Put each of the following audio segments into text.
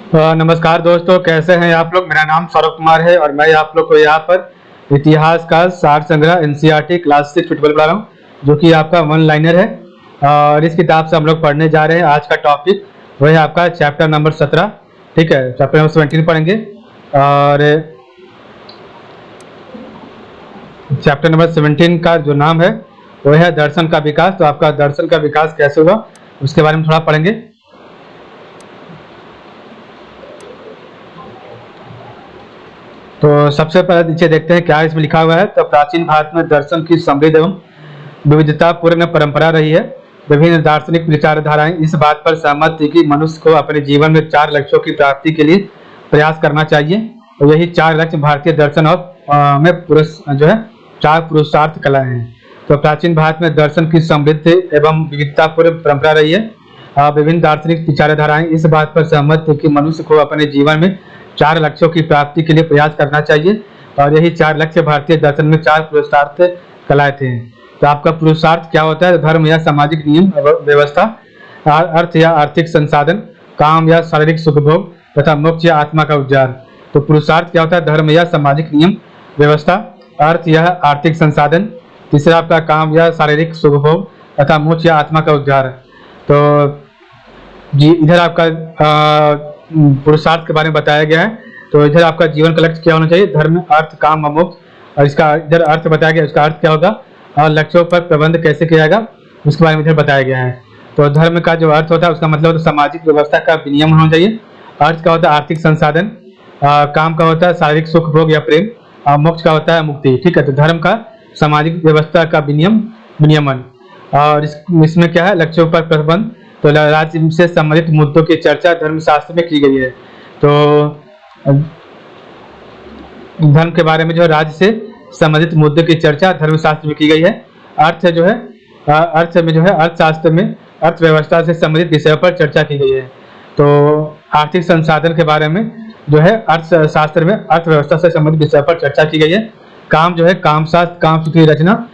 नमस्कार दोस्तों, कैसे हैं आप लोग। मेरा नाम सौरभ कुमार है और मैं आप लोग को यहाँ पर इतिहास का सार संग्रह एनसीईआरटी क्लास 6 फुटबॉल पढ़ा रहा हूँ, जो कि आपका वन लाइनर है। और इस किताब से हम लोग पढ़ने जा रहे हैं। आज का टॉपिक वह है आपका चैप्टर नंबर 17। ठीक है, चैप्टर नंबर 17 पढ़ेंगे। और चैप्टर नंबर 17 का जो नाम है वह है दर्शन का विकास। तो आपका दर्शन का विकास कैसे हुआ उसके बारे में थोड़ा पढ़ेंगे। तो सबसे पहले नीचे देखते हैं क्या इसमें लिखा हुआ है। तो प्राचीन भारत में दर्शन की समृद्ध एवं विविधतापूर्ण परंपरा रही है। विभिन्न दार्शनिक विचारधाराएं इस बात पर सहमत थी कि मनुष्य को अपने जीवन में 4 लक्ष्यों की प्राप्ति के लिए प्रयास करना चाहिए। और यही 4 लक्ष्य भारतीय दर्शन और में पुरुष जो है 4 पुरुषार्थ कलाएं हैं। तो प्राचीन भारत में दर्शन की समृद्ध एवं विविधतापूर्ण परंपरा रही है। विभिन्न दार्शनिक विचारधाराएं इस बात पर सहमत थी कि मनुष्य को अपने जीवन में 4 लक्ष्यों की प्राप्ति के लिए प्रयास करना चाहिए। और यही 4 लक्ष्य भारतीय दर्शन में 4 पुरुषार्थ कलाएं थे। तो आपका पुरुषार्थ क्या होता है? धर्म या सामाजिक नियम व्यवस्था, अर्थ या आर्थिक संसाधन, काम या शारीरिक सुख भोग तथा मोक्ष या आत्मा का उद्धार। तो पुरुषार्थ क्या होता है? धर्म या सामाजिक नियम व्यवस्था, अर्थ या आर्थिक संसाधन, तीसरा आपका काम या शारीरिक सुख भोग तथा मोक्ष या आत्मा का उद्धार। तो जी इधर आपका पुरुषार्थ के बारे में बताया गया है। तो इधर आपका जीवन का लक्ष्य क्या होना चाहिए? धर्म, अर्थ, काम, मोक्ष। और इसका इधर अर्थ बताया गया, उसका अर्थ क्या होगा और लक्ष्यों पर प्रबंध कैसे किया जाएगा उसके बारे में इधर बताया गया है। तो धर्म का जो अर्थ होता है उसका मतलब सामाजिक व्यवस्था का विनियम होना चाहिए। अर्थ का होता है आर्थिक संसाधन, काम का होता है शारीरिक सुख भोग या प्रेम, और मोक्ष का होता है मुक्ति। ठीक है, तो धर्म का सामाजिक व्यवस्था का विनियमन। और इसमें क्या है? लक्ष्यों पर प्रबंध। तो राज्य से संबंधित मुद्दों की चर्चा धर्मशास्त्र में की गई है। तो धर्म के बारे में जो है राज्य से संबंधित मुद्दों की चर्चा धर्मशास्त्र में की गई है। अर्थ जो है अर्थ में जो है अर्थशास्त्र में अर्थव्यवस्था से संबंधित विषयों पर चर्चा की गई है। तो आर्थिक संसाधन के बारे में जो है अर्थशास्त्र में अर्थव्यवस्था से संबंधित विषयों पर चर्चा की गई है। काम जो है कामशास्त्र, काम की रचना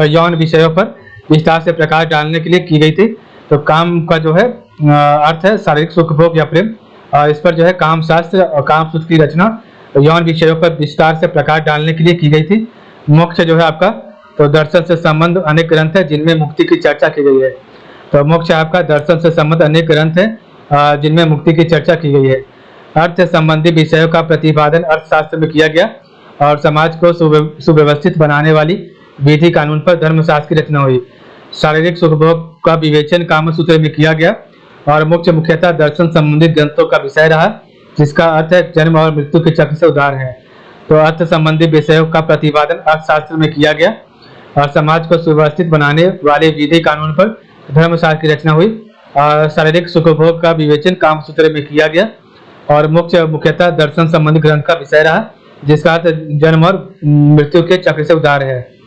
यौन विषयों पर विस्तार से प्रकाश डालने के लिए की गई थी। तो काम का जो है अर्थ है शारीरिक सुख भोग या प्रेम। इस पर जो है काम शास्त्र और काम सूत्र की रचना यौन विषयों पर विस्तार से प्रकाश डालने के लिए की गई थी। मोक्ष जो है आपका तो दर्शन से संबंध अनेक ग्रंथ है जिनमें मुक्ति की चर्चा की गई है। तो मोक्ष आपका दर्शन से संबंध अनेक ग्रंथ है जिनमें मुक्ति की चर्चा की गई है। अर्थ संबंधी विषयों का प्रतिपादन अर्थशास्त्र में किया गया और समाज को सुव्यवस्थित बनाने वाली विधि कानून पर धर्मशास्त्र की रचना हुई। शारीरिक सुख भोग का विवेचन कामसूत्र में किया गया और मोक्ष मुख्यतः दर्शन संबंधित ग्रंथों का विषय रहा, जिसका अर्थ है जन्म और मृत्यु के चक्र से उद्धार है। तो अर्थ संबंधी विषयों का प्रतिपादन अर्थशास्त्र में किया गया और समाज को सुव्यवस्थित बनाने वाले विधि कानून पर धर्मशास्त्र की रचना हुई। और शारीरिक सुख भोग का विवेचन कामसूत्र में किया गया और मोक्ष मुख्यतः दर्शन संबंधी ग्रंथ का विषय रहा, जिसका अर्थ जन्म और मृत्यु के चक्र से उद्धार है।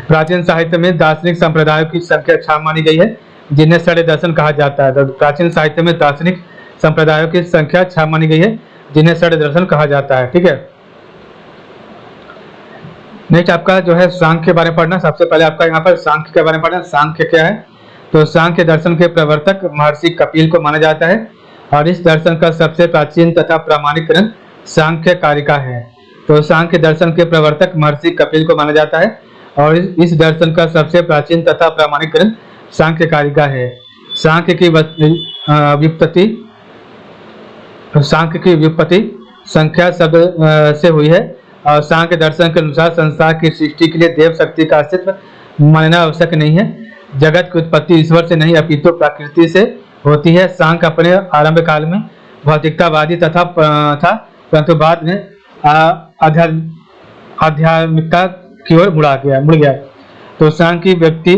प्राचीन साहित्य में दार्शनिक संप्रदायों की संख्या 6 मानी गई है, जिन्हें षड् दर्शन कहा जाता है। तो प्राचीन साहित्य में दार्शनिक संप्रदायों की संख्या 6 मानी गई है, जिन्हें षड् दर्शन कहा जाता है। ठीक है, नेक्स्ट आपका जो है सांख्य के बारे में पढ़ना। सबसे पहले आपका यहाँ पर सांख्य के बारे में पढ़ना। सांख्य क्या है? तो सांख्य दर्शन के प्रवर्तक महर्षि कपिल को माना जाता है और इस दर्शन का सबसे प्राचीन तथा प्रामाणिक ग्रंथ सांख्य कारिका है। तो सांख्य दर्शन के प्रवर्तक महर्षि कपिल को माना जाता है और इस दर्शन का सबसे प्राचीन तथा प्रामाणिक ग्रंथ सांख्य कारिका है। सांख्य की व्युत्पत्ति संख्या शब्द से हुई है और सांख्य दर्शन के अनुसार संसार की सृष्टि के लिए देव शक्ति का अस्तित्व मानना आवश्यक नहीं है। जगत की उत्पत्ति ईश्वर से नहीं अपितु प्रकृति से होती है। सांख्य अपने आरंभ काल में भौतिकतावादी तथा परंतु बाद में आध्यात्मिकता की ओर मुड़ गया। तो सांख्य की व्यक्ति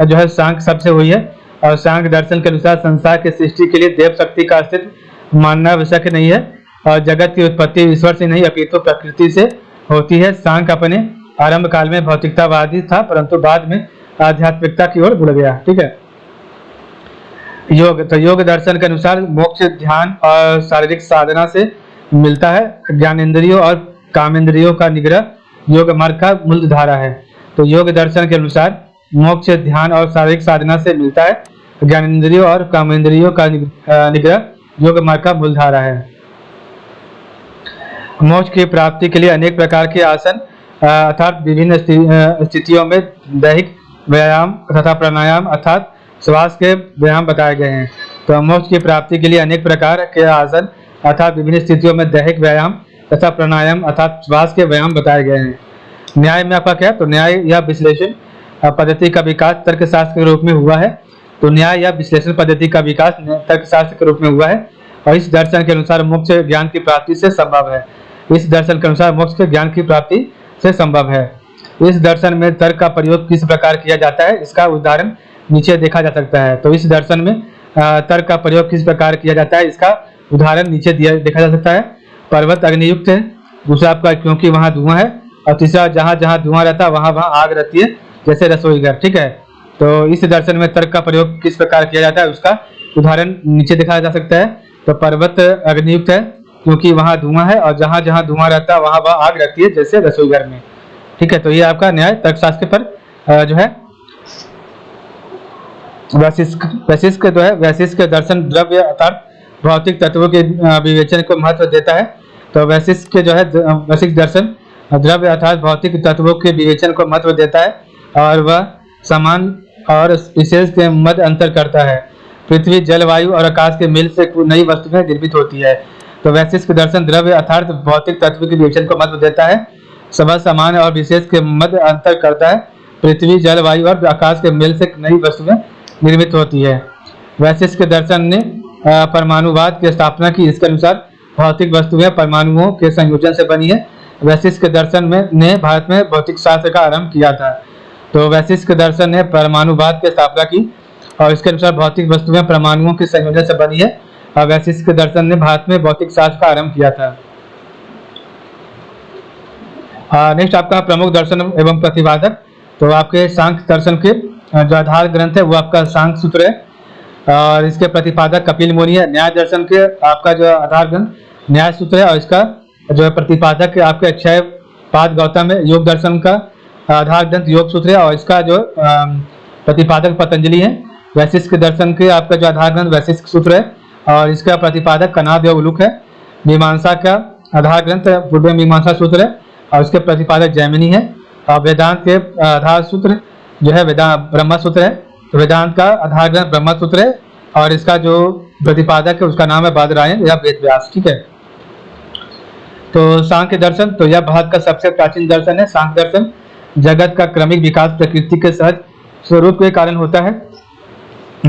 जो है सांख्य शब्द से हुई है और सांख्य दर्शन के अनुसार संसार की सृष्टि के लिए देव शक्ति का अस्तित्व मानना आवश्यक नहीं है और जगत की उत्पत्ति ईश्वर से नहीं अपितु प्रकृति से होती है। सांख्य अपने आरंभ काल में भौतिकतावादी था परंतु बाद में आध्यात्मिकता की ओर मुड़ गया। ठीक है, योग। तो योग दर्शन के अनुसार मोक्ष ध्यान और शारीरिक साधना से मिलता है। ज्ञानेंद्रियों और कामेंद्रियों का निग्रह योग मार्ग का मूल धारा है। तो योग दर्शन के अनुसार मोक्ष ध्यान और शारीरिक साधना से मिलता है। ज्ञानेंद्रियों और कामेंद्रियों का निग्रह योग मार्ग का मूलधारा है। मोक्ष की प्राप्ति के लिए अनेक प्रकार के आसन अर्थात विभिन्न स्थितियों में दैहिक व्यायाम तथा प्राणायाम अर्थात श्वास के व्यायाम बताए गए हैं। तो मोक्ष की प्राप्ति के लिए अनेक प्रकार के आसन अर्थात विभिन्न स्थितियों में दैहिक व्यायाम तथा प्राणायाम अर्थात श्वास के व्यायाम बताए गए हैं। न्याय में आपका क्या, तो न्याय या विश्लेषण पद्धति का विकास तर्कशास्त्र के रूप में हुआ है। तो न्याय या विश्लेषण पद्धति का विकास तर्कशास्त्र के रूप में हुआ है और इस दर्शन के अनुसार मोक्ष ज्ञान की प्राप्ति से संभव है। इस दर्शन के अनुसार मोक्ष के ज्ञान की प्राप्ति से संभव है। इस दर्शन में तर्क का प्रयोग किस प्रकार किया जाता है, इसका उदाहरण नीचे देखा जा सकता है। तो इस दर्शन में तर्क का प्रयोग किस प्रकार किया जाता है, इसका उदाहरण नीचे देखा जा सकता है। पर्वत अग्नियुक्त है, दूसरा आपका क्योंकि वहां धुआं है, और तीसरा जहां जहां धुआं रहता है वहां वहां आग रहती है, जैसे रसोई घर। ठीक है, तो इस दर्शन में तर्क का प्रयोग किस प्रकार किया जाता है, उसका उदाहरण नीचे देखा जा सकता है। तो पर्वत अग्नियुक्त है क्योंकि वहां धुआं है, और जहां जहां धुआं रहता है वहां वहां आग रहती है, जैसे रसोई घर में। ठीक है, तो ये आपका न्याय तर्कशास्त्र पर जो है वैशिष्ट जो है वैशिष्ट के दर्शन द्रव्य अर्थात भौतिक तत्वों के विवेचन को महत्व देता है। तो वैशिष्ट के जो है वैशिष्ट दर्शन द्रव्य अर्थात भौतिक तत्वों के विवेचन को महत्व देता है और वह समान और विशेष के मध्य अंतर करता है। पृथ्वी जलवायु और आकाश के मिल से नई वस्तुएं निर्मित होती है। तो वैशिष्ट दर्शन द्रव्य अर्थात भौतिक तत्व के विवेचन को महत्व देता है, समान समान और विशेष के मध्य अंतर करता है। पृथ्वी जलवायु और आकाश के मेल से नई वस्तुएं निर्मित होती है। वैशिष्ट के दर्शन ने परमाणुवाद की स्थापना की। इसके अनुसार भौतिक वस्तुएं परमाणुओं के संयोजन से बनी है। वैशिष्ट के दर्शन में ने भारत में भौतिक शास्त्र का आरंभ किया था। तो वैशिष्ट के दर्शन ने परमाणुवाद की स्थापना की और इसके अनुसार भौतिक वस्तुएं परमाणुओं के संयोजन से बनी है। और वैशिष्ट के दर्शन ने भारत में भौतिक शास्त्र का आरंभ किया था। नेक्स्ट आपका प्रमुख दर्शन एवं प्रतिपादक। तो आपके सांख्य दर्शन के जो आधार ग्रंथ है वो आपका सांख्य सूत्र है और इसके प्रतिपादक कपिल मुनि है। न्याय दर्शन के आपका जो आधार ग्रंथ न्याय सूत्र है और इसका जो है प्रतिपादक है आपके अक्षय पाद गौतम है। योग दर्शन का आधार ग्रंथ योग सूत्र है और इसका जो प्रतिपादक पतंजलि है। वैशिष्ट के दर्शन के आपका जो आधार ग्रंथ वैशिष्ट सूत्र है और इसका प्रतिपादक कनाद योग उलूक है। मीमांसा का आधार ग्रंथ पूर्व मीमांसा सूत्र है और इसके प्रतिपादक जैमिनी है। और वेदांत के आधार सूत्र जो है वेदांत ब्रह्म सूत्र है। तो वेदांत का आधार ग्रंथ ब्रह्म सूत्र है और इसका जो प्रतिपादक है उसका नाम है बादरायण या वेद व्यास। ठीक है, तो सांख्य दर्शन तो यह भारत का सबसे प्राचीन दर्शन है। सांख्य दर्शन जगत का क्रमिक विकास प्रकृति के सहज स्वरूप के कारण होता है।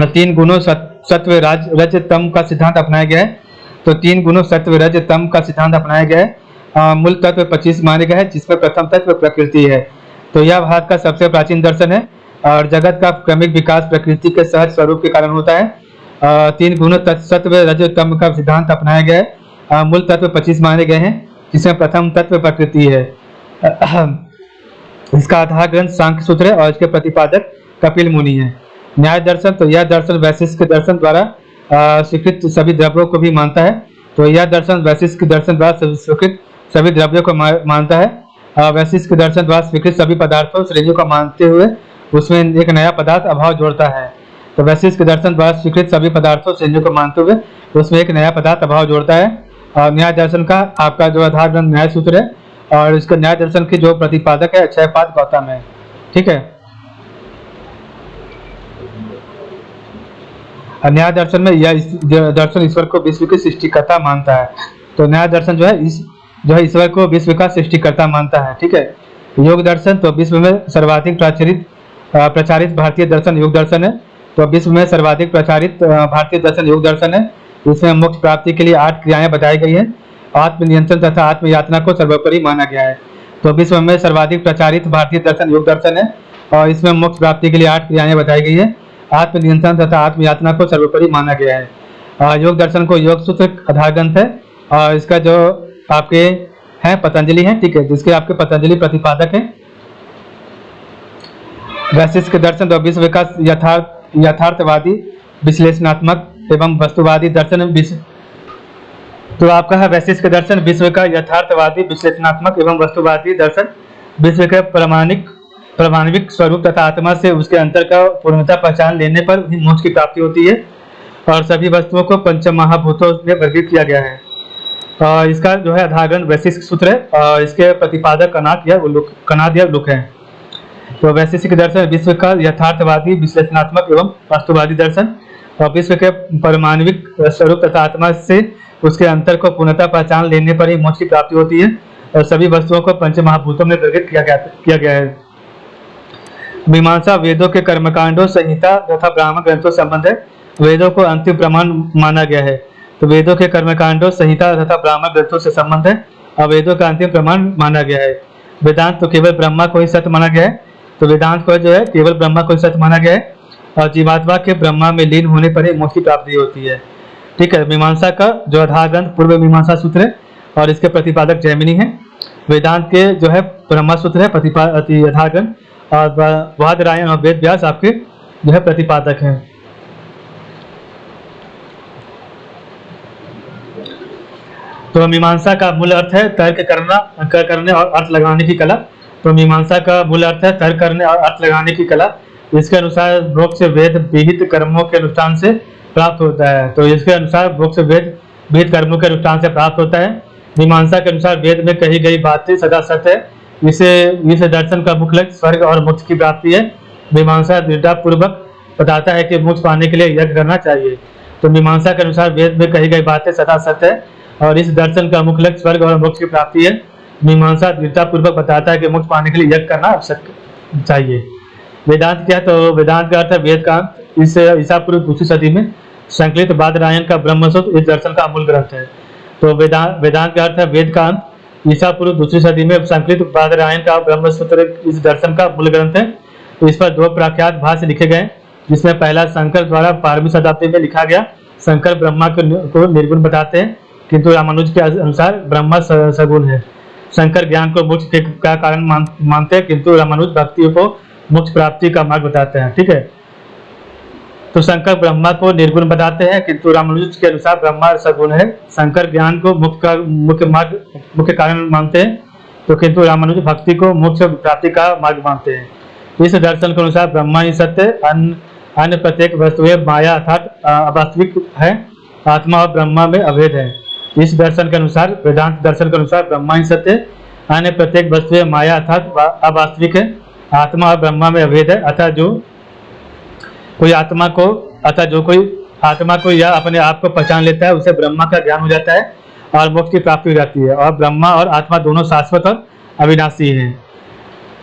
3 गुणों सत्व रज तम का सिद्धांत अपनाया गया है। तो 3 गुणों सत्व रज तम का सिद्धांत अपनाया गया है। मूल तत्व 25 माने गए हैं जिसमें प्रथम तत्व प्रकृति है। तो यह भारत का सबसे प्राचीन दर्शन है और जगत का क्रमिक विकास प्रकृति के सहज स्वरूप के कारण होता है। 3 गुणों सत्व रज तम का सिद्धांत अपनाया गया है। मूल तत्व 25 माने गए हैं जिसमें प्रथम तत्व प्रकृति है। इसका आधार ग्रंथ सांख्य सूत्र है और इसके प्रतिपादक कपिल मुनि है। न्याय दर्शन तो यह दर्शन वैशिष्ट के दर्शन द्वारा स्वीकृत सभी द्रव्यों को भी मानता है। तो यह दर्शन वैशिष्ट के दर्शन द्वारा स्वीकृत सभी द्रव्यों को मानता है। वैशिष्ट के दर्शन द्वारा स्वीकृत सभी पदार्थों श्रेणियों को मानते हुए उसमें एक नया पदार्थ अभाव जोड़ता है। तो वैशिष्ट के दर्शन द्वारा स्वीकृत सभी पदार्थों श्रेणियों को मानते हुए उसमें एक नया पदार्थ अभाव जोड़ता है। और न्याय दर्शन का आपका जो आधार ग्रंथ न्याय सूत्र है और इसका न्याय दर्शन के जो प्रतिपादक है अक्षयपाद गौतम है। ठीक है, न्याय दर्शन में यह दर्शन ईश्वर को विश्व की सृष्टिकर्ता मानता है। तो न्याय दर्शन जो है ईश्वर को विश्व का सृष्टिकर्ता मानता है। ठीक है, योग दर्शन तो विश्व में सर्वाधिक प्रचारित भारतीय दर्शन योग दर्शन है। तो विश्व में सर्वाधिक प्रचारित भारतीय दर्शन योग दर्शन है। इसमें मोक्ष प्राप्ति के लिए 8 क्रियाएं बताई गई हैं। आत्मनियंत्रण तथा आत्मयातना को सर्वोपरि माना गया है। तो विश्व में सर्वाधिक प्रचारित भारतीय दर्शन योग दर्शन है और इसमें मोक्ष प्राप्ति के लिए 8 क्रियाएं बताई गई है। आत्मनियंत्रण तथा आत्मयातना को सर्वोपरि माना गया है। योग दर्शन को योग सूत्र आधार ग्रंथ है और इसका जो आपके हैं पतंजलि है। ठीक है, जिसके आपके पतंजलि प्रतिपादक है। वैशिष्ट के दर्शन तो विश्व का यथार्थवादी विश्लेषणात्मक एवं वस्तुवादी दर्शन तो आपका है वैशिष्ट के दर्शन विश्व का यथार्थवादी विश्लेषणात्मक एवं वस्तुवादी दर्शन विश्व के प्रामाणिक स्वरूप तथा आत्मा से उसके अंतर का पूर्णतः पहचान लेने पर ही मोक्ष की प्राप्ति होती है। और सभी वस्तुओं को पंच महाभूतों में वर्गीकृत किया गया है। और इसका जो है आधार ग्रंथ वैशेषिक सूत्र है और इसके प्रतिपादक कनाद या लुक है। तो वैशेषिक दर्शन विश्व का यथार्थवादी विश्लेषणात्मक एवं वास्तुवादी दर्शन और विश्व के परमाणविक स्वरूप तथा आत्मा से उसके अंतर को पूर्णतः पहचान लेने पर ही मोक्ष की प्राप्ति होती है और सभी वस्तुओं को पंच महाभूतों में वर्गीकृत किया गया है। मीमांसा वेदों के कर्मकांडों संहिता तथा ब्राह्मण ग्रंथों से संबंध है। वेदों को अंतिम प्रमाण माना गया है। तो वेदों के कर्मकांडों संहिता तथा ब्राह्मण ग्रंथों से संबंध है और वेदों का अंतिम प्रमाण माना गया है। वेदांत तो केवल ब्रह्मा को ही सत्य माना गया है। तो वेदांत को जो है केवल ब्रह्मा को ही सत्य माना गया है और जीवात्मा के ब्रह्मा में लीन होने पर ही मोक्ष की प्राप्ति होती है। ठीक है, मीमांसा का जो आधार ग्रंथ पूर्व मीमांसा सूत्र है और इसके प्रतिपादक जैमिनी है। वेदांत के जो है ब्रह्मा सूत्र है आधार ग्रंथ और बादरायण और वेद व्यास आपके जो है प्रतिपादक हैं। तो मीमांसा का मूल अर्थ है तर्क करने और अर्थ लगाने की कला। तो मीमांसा का मूल अर्थ है तर्क करने और अर्थ लगाने की कला। इसके अनुसार मोक्ष वेद विहित कर्मों के अनुष्ठान से प्राप्त होता है। तो इसके अनुसार मोक्ष वेद विहित कर्मों के अनुष्ठान से प्राप्त होता है। मीमांसा के अनुसार वेद में कही गई बातें सदा सत्य है। इस दर्शन का मुख्य लक्ष्य स्वर्ग और मोक्ष की प्राप्ति है। मीमांसा दृढ़तापूर्वक बताता है कि मोक्ष पाने के लिए यज्ञ करना चाहिए। तो मीमांसा के अनुसार वेद में कही गई बातें सदा सत्य है और इस दर्शन का मुख्य लक्ष्य स्वर्ग और मोक्ष की प्राप्ति है। मीमांसा दृढ़तापूर्वक बताता है कि मोक्ष पाने के लिए यज्ञ करना आवश्यक चाहिए। वेदांत क्या है? तो वेदांत का अर्थ है वेद का। इस ईसा पूर्व दूसरी सदी में संकलित बादरायण का ब्रह्मसूत्र इस दर्शन का मूल ग्रंथ है। तो वेदांत का अर्थ है वेद का अंत। ईसा पूर्व दूसरी सदी में संकलित बादरायण का ब्रह्मसूत्र इस दर्शन का मूल ग्रंथ है। तो इस पर 2 प्रख्यात भाष्य लिखे गए, जिसमें पहला शंकर द्वारा 12वीं शताब्दी में लिखा गया। शंकर ब्रह्मा को निर्गुण बताते हैं, किंतु रामानुज के अनुसार ब्रह्मा सगुण है। शंकर ज्ञान को मोक्ष का कारण मानते हैं, किंतु रामानुज भक्ति को मोक्ष प्राप्ति का मार्ग बताते हैं। ठीक है, तो शंकर ब्रह्मा को निर्गुण बताते हैं, किंतु रामानुज के अनुसार ब्रह्मा सगुण है। शंकर ज्ञान को मुख्य कारण मानते हैं, तो किंतु रामानुज भक्ति को मोक्ष प्राप्ति का मार्ग मानते हैं। इस दर्शन के अनुसार ब्रह्मा ही सत्य, अन्य प्रत्येक वस्तुएं माया अर्थात अवास्तविक है। आत्मा और ब्रह्मा में अभेद है। इस दर्शन के अनुसार वेदांत दर्शन के अनुसार ब्रह्मा ही सत्य, अन्य प्रत्येक वस्तुएं माया अर्थात अवास्तविक है। आत्मा और ब्रह्मा में अभेद है। अतः जो कोई आत्मा को या अपने आप को पहचान लेता है, उसे ब्रह्मा का ज्ञान हो जाता है और मोक्ष की प्राप्ति हो जाती है। और ब्रह्मा और आत्मा दोनों शाश्वत और अविनाशी हैं।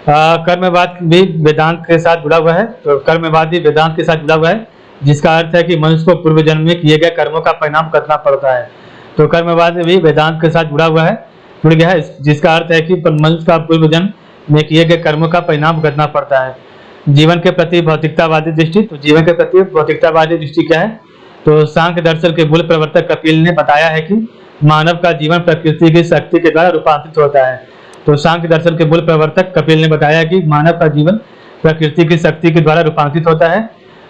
कर्मवाद भी वेदांत के साथ जुड़ा हुआ है। तो कर्मवाद भी वेदांत के साथ जुड़ा हुआ है, जिसका अर्थ है कि मनुष्य को पूर्व जन्म में किए गए कर्मों का परिणाम करना पड़ता है। तो कर्मवाद भी वेदांत के साथ जुड़ गया है, जिसका अर्थ है कि मनुष्य का पूर्व जन्म में किए गए कर्मों का परिणाम करना पड़ता है। जीवन के प्रति भौतिकतावादी दृष्टि। तो जीवन के प्रति भौतिकतावादी दृष्टि क्या है? तो सांख्य दर्शन के मूल प्रवर्तक कपिल ने बताया है कि मानव का जीवन प्रकृति की शक्ति के द्वारा रूपांतरित होता है। तो सांख्य दर्शन के मूल प्रवर्तक कपिल ने बताया कि मानव का जीवन प्रकृति की शक्ति के द्वारा रूपांतरित होता है।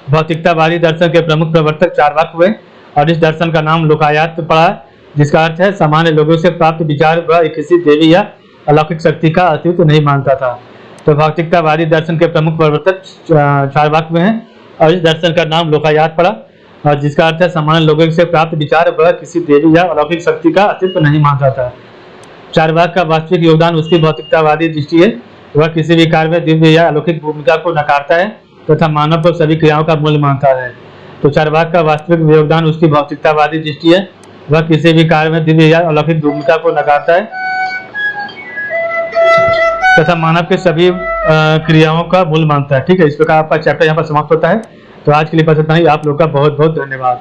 भौतिकतावादी दर्शन के प्रमुख प्रवर्तक चार्वाक हुए और इस दर्शन का नाम लोकायत पड़ा, जिसका अर्थ है सामान्य लोगों से प्राप्त विचार वह किसी देवी या अलौकिक शक्ति का अस्तित्व नहीं मानता था। तो भौतिकतावादी दर्शन के प्रमुख प्रवर्तक चार्वाक में हैं और इस दर्शन का नाम लोकायत पड़ा, और जिसका अर्थ है सामान्य लोगों से प्राप्त विचार वह किसी देवी या अलौकिक शक्ति का अस्तित्व नहीं मानता था। चार्वाक का वास्तविक योगदान उसकी भौतिकतावादी दृष्टि है। वह किसी भी कार्य में दिव्य या अलौकिक भूमिका को नकारता है तथा मानव को सभी क्रियाओं का मूल्य मानता है। तो चार्वाक का वास्तविक योगदान उसकी भौतिकतावादी दृष्टि है। वह किसी भी कार्य में दिव्य या अलौकिक भूमिका को नकारता है तथा मानव के सभी क्रियाओं का मूल मानता है। ठीक है, इस प्रकार आपका चैप्टर यहाँ पर समाप्त होता है। तो आज के लिए बस इतना ही। आप लोग का बहुत बहुत धन्यवाद।